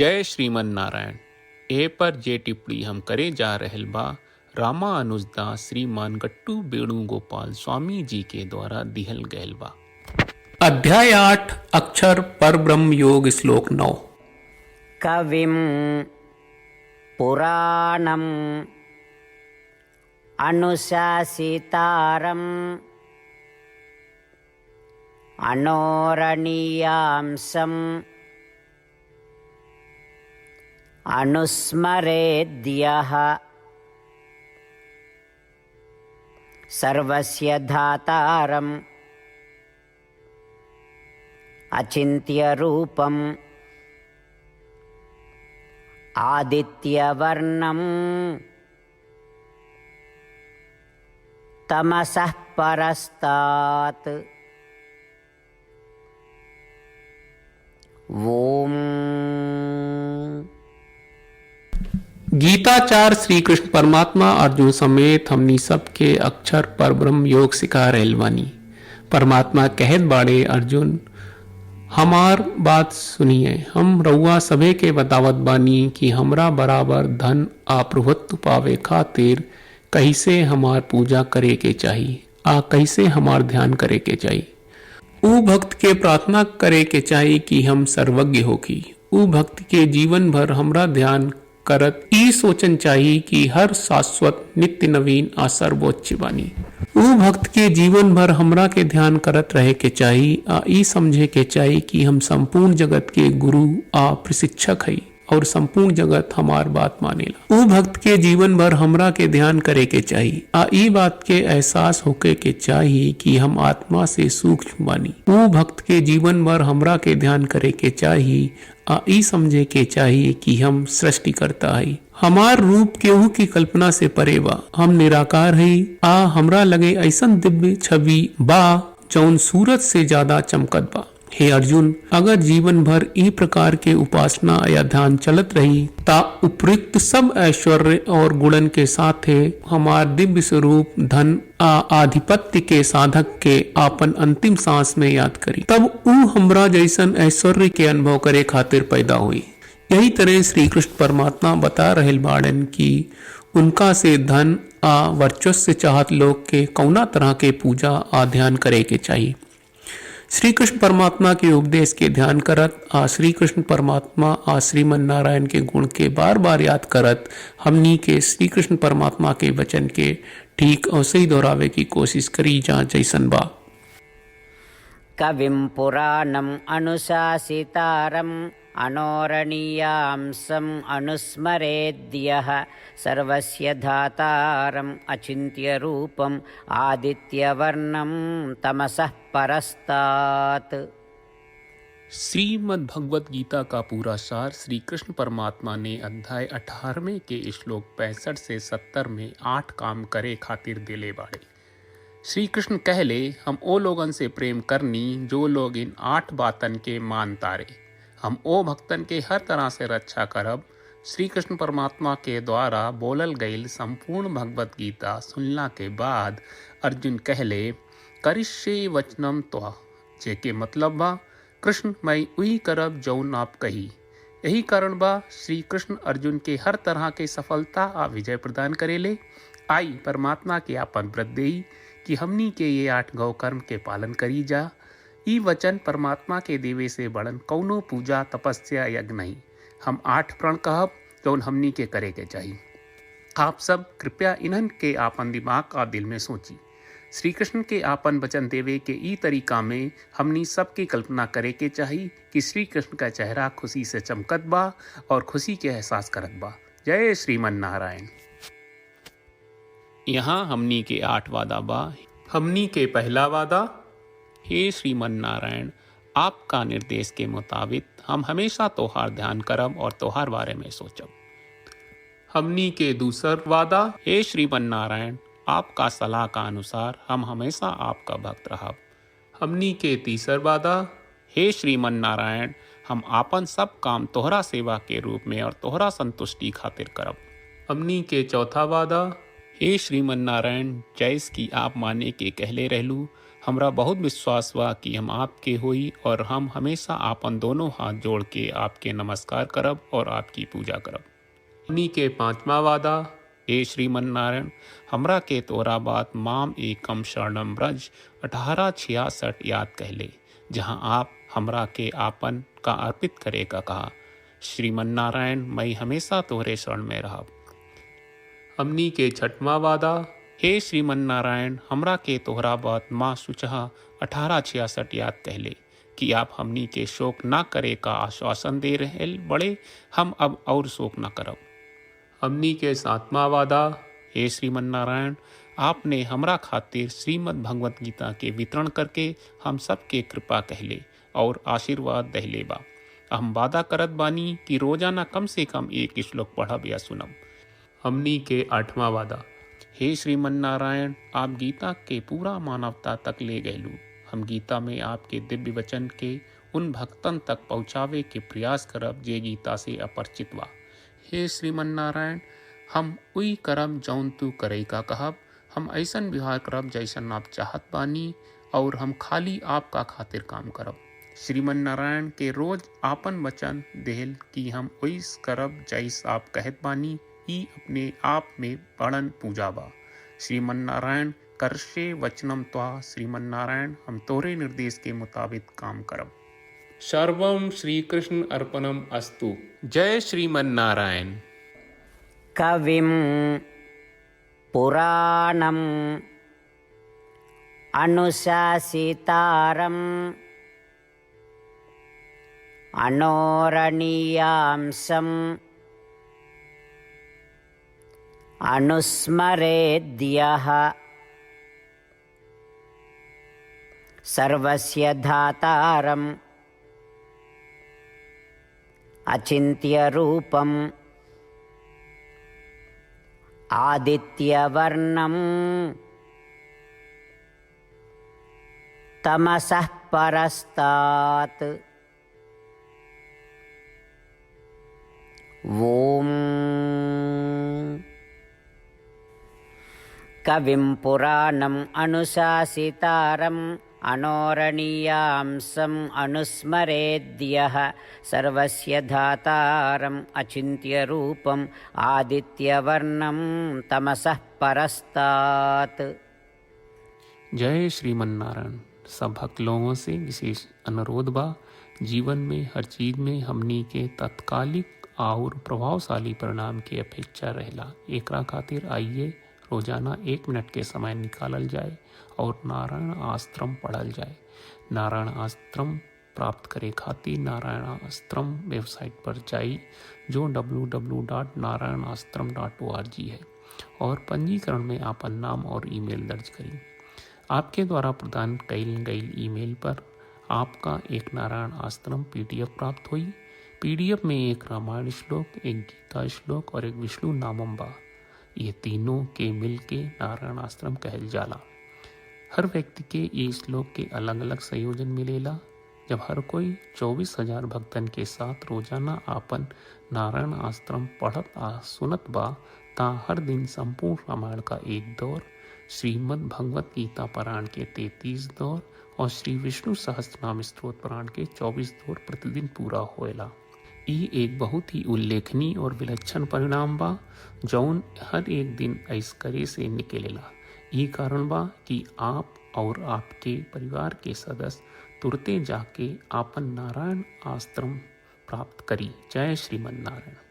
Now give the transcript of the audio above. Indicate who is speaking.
Speaker 1: जय श्रीमन नारायण। ए पर जे टिप्पणी हम करे जा रहल बा रामा अनुजदास श्रीमान गट्टू वेणुगोपाल स्वामी जी के द्वारा दिहल गयल बा।
Speaker 2: अध्याय 8 अक्षर पर ब्रह्म योग श्लोक 9।
Speaker 3: कविं पुराणम् अनुशासितारम् अनोरणीयांसम् अनुस्मरेद्यः सर्वस्य धातारम् अचिन्त्यरूपम् आदित्यवर्णम् तमसः परस्तात्। ओम।
Speaker 2: गीताचार्य श्री कृष्ण परमात्मा अर्जुन समेत हमनी सबके अक्षर पर ब्रह्म योग सिखा रहल बानी। परमात्मा कहत बाड़े, अर्जुन हमार बात सुनिए, हम रउआ सभे के बतावत बानी कि हमरा बराबर धन आ प्रभुत्व पावे खातिर कैसे हमार पूजा करे के चाहिए आ कैसे हमार ध्यान करे के चाहिए। ऊ भक्त के प्रार्थना करे के चाहिए कि हम सर्वज्ञ होकी। ऊ भक्त के जीवन भर हमरा ध्यान करत ई सोचन चाहिए कि हर शाश्वत नित्य नवीन आ सर्वोच्च बानी। ऊ भक्त के जीवन भर हमरा के ध्यान करत रहे के चाहिए आ ई समझे के चाहिए कि हम संपूर्ण जगत के गुरु आ प्रशिक्षक हई और संपूर्ण जगत हमार बात मानेला। ऊ भक्त के जीवन भर हमरा के ध्यान करे के चाहिए आ ई बात के एहसास होके के चाहिए कि हम आत्मा से सूक्ष्म बानी। ऊ भक्त के जीवन भर हमरा के ध्यान करे के चाहिए आ ई समझे के चाहिए कि हम सृष्टिकर्ता हई। हमार रूप केहू की कल्पना से परे बा। हम निराकार हई आ हमरा लगे ऐसन दिव्य छवि बा जौन सूरज से ज्यादा चमकत बा। हे अर्जुन, अगर जीवन भर ई प्रकार के उपासना या ध्यान चलत रही ता उपयुक्त सब ऐश्वर्य और गुणन के साथ हमार दिव्य स्वरूप धन आ आधिपत्य के साधक के आपन अंतिम सांस में याद करी। तब ऊ हमरा जैसन ऐश्वर्य के अनुभव करे खातिर पैदा हुई। यही तरह श्री कृष्ण परमात्मा बता रहल बाड़न कि उनका से धन आ वर्चस्व चाहत लोग के कौना तरह के पूजा आ ध्यान करे के चाहिए। श्री कृष्ण परमात्मा के उपदेश के ध्यान करत आ श्री कृष्ण परमात्मा आ श्रीमन नारायण के गुण के बार बार याद करत हमनी के श्री कृष्ण परमात्मा के वचन के ठीक और सही दोहरावे की कोशिश करी जा जैसन बा।
Speaker 3: कविं पुराणम् अनुशासितारम् अनोरणीयांसम् अनुस्मरेद्यः सर्वस्य धातारम् अचिन्त्यरूपम् आदित्यवर्णम् तमसः परस्तात्।
Speaker 1: श्रीमद् भगवत गीता का पूरा सार श्री कृष्ण परमात्मा ने अध्याय 18वें के श्लोक 65 से 70 में 8 काम करे खातिर दिले बाड़े। श्री कृष्ण कहले, हम ओ लोगन से प्रेम करनी जो लोग इन 8 बातन के मान तारे। हम ओ भक्तन के हर तरह से रक्षा करब। श्री कृष्ण परमात्मा के द्वारा बोलल गईल संपूर्ण भगवत गीता सुनला के बाद अर्जुन कहले, करिष्ये वचनम त्वा, जेके मतलब बा कृष्ण मैं उही करब जौन आप कही। यही कारण बा श्री कृष्ण अर्जुन के हर तरह के सफलता आ विजय प्रदान करेले। आई परमात्मा के आपन व्रत देई कि हमनी के ये 8 गौ कर्म के पालन करी जा। ई वचन परमात्मा के देवे से बड़न कौनो पूजा तपस्या यज्ञ नहीं। हम 8 प्रण कहब जौन हमनी के करे के चाहिए। आप सब कृपया इन्हन के आपन दिमाग और दिल में सोची। श्री कृष्ण के आपन वचन देवे के ई तरीका में हमनी सबकी कल्पना करे के चाहिए कि श्री कृष्ण का चेहरा खुशी से चमकत बा और खुशी के एहसास करत बा। जय श्रीमन नारायण। यहाँ हमनी के 8 वादा बा। हमनी के पहला वादा, हे श्रीमन नारायण, आपका निर्देश के मुताबिक हम हमेशा तोहार ध्यान करब और तोहार बारे में सोचब। हमनी के दूसर वादा, हे श्रीमन नारायण, आपका सलाह का अनुसार हम हमेशा आपका भक्त रहब। हमनी के तीसर वादा, हे श्रीमन नारायण, हम आपन सब काम तोहरा सेवा के रूप में और तोहरा संतुष्टि खातिर करब। हमनी के चौथा वादा, हे श्रीमन नारायण, जैस की आप माने के कहले रहलू हमरा बहुत विश्वास बा कि हम आपके होई और हम हमेशा आपन दोनों हाथ जोड़ के आपके नमस्कार करब और आपकी पूजा करब।
Speaker 2: हमनी के पांचवा वादा।
Speaker 1: हे श्रीमन नारायण, हमरा के तोरा बात माम एकम शरणम ब्रज 1866 याद कहले, जहाँ आप हमरा के आपन का अर्पित करे का कहा। श्रीमन नारायण, मैं हमेशा तोरे शरण में रहब।
Speaker 2: हमनी के छठवां वादा।
Speaker 1: हे श्रीमन नारायण, हमरा के तोहरा बात माँ सुचहा 1866 याद कहले कि आप हमनी के शोक ना करे का आश्वासन दे रहे बड़े, हम अब और शोक ना करब।
Speaker 2: हमनी के सातवां वादा।
Speaker 1: हे श्रीमन नारायण, आपने हमरा खातिर श्रीमद् भगवत गीता के वितरण करके हम सबके कृपा कहले और आशीर्वाद दहले बा। हम वादा करत बानी कि रोजाना कम से कम एक श्लोक पढ़ब या सुनब।
Speaker 2: हमनी के आठवां वादा।
Speaker 1: हे श्रीमन नारायण, आप गीता के पूरा मानवता तक ले गयलू। हम गीता में आपके दिव्य वचन के उन भक्तन तक पहुँचावे के प्रयास करब जे गीता से अपरिचित बा। हे श्रीमन नारायण, हम उई करब जौन तू करे का कहब। हम ऐसन व्यवहार करब जैसन आप चाहत बानी और हम खाली आपका खातिर काम करब। श्रीमन नारायण के रोज आपन वचन देहल कि हम ओइस करब जैस आप कहत बानी, ई अपने आप में बड़न पूजा बा। श्रीमन नारायण, करशे वचनम त्वा। श्रीमन नारायण, हम तोरे निर्देश के मुताबिक काम करब।
Speaker 2: सर्वम श्री कृष्ण अर्पणम अस्तु। जय श्रीमन नारायण।
Speaker 3: कविं पुराणम् अनुशासितारम् अनोरणीयांसम् अनुस्मरेद्यः सर्वस्य धातारम् अचिन्त्यरूपम् आदित्यवर्णं तमसः परस्तात्। ॐ कविं पुराणम् अनुशासितारम् अनोरणीयांसम् अनुस्मरेद्यः सर्वस्य धातारम् अचिन्त्यरूपम् आदित्यवर्णं तमसः परस्तात्।
Speaker 1: जय श्रीमन नारायण। सब भक्त लोगों से विशेष अनुरोध बा, जीवन में हर चीज में हमनी के तत्कालिक और प्रभावशाली परिणाम की अपेक्षा रहेला। एकरा खातिर आइए रोजाना 1 मिनट के समय निकालल जाए और नारायण आश्रम पढ़ल जाए। नारायण आश्रम प्राप्त करे खातिर नारायण आश्रम वेबसाइट पर जाई, जो www.narayanashram.org है, और पंजीकरण में आपन नाम और ईमेल दर्ज करी। आपके द्वारा प्रदान कईल गई ईमेल पर आपका एक नारायण आश्रम PDF प्राप्त हुई। PDF में एक रामायण श्लोक, एक गीता श्लोक और एक विष्णु नामम बा। ये तीनों के मिल के नारायण आश्रम कहल जाला। हर व्यक्ति के ये श्लोक के अलग अलग संयोजन मिलेला। जब हर कोई 24,000 भक्तन के साथ रोजाना आपन नारायण आश्रम पढ़त आ सुनत बा, ता हर दिन संपूर्ण रामायण का 1 दौर, श्रीमद् भगवत गीता पारायण के 33 दौर और श्री विष्णु सहस्त्रनाम स्तोत्र पारायण के 24 दौर प्रतिदिन पूरा होएला। ई एक बहुत ही उल्लेखनीय और विलक्षण परिणाम बा, जौन हर एक दिन ऐस करे से निकलेला। ई कारण बा कि आप और आपके परिवार के सदस्य तुरते जाके आपन नारायण आश्रम प्राप्त करी। जय श्रीमन नारायण।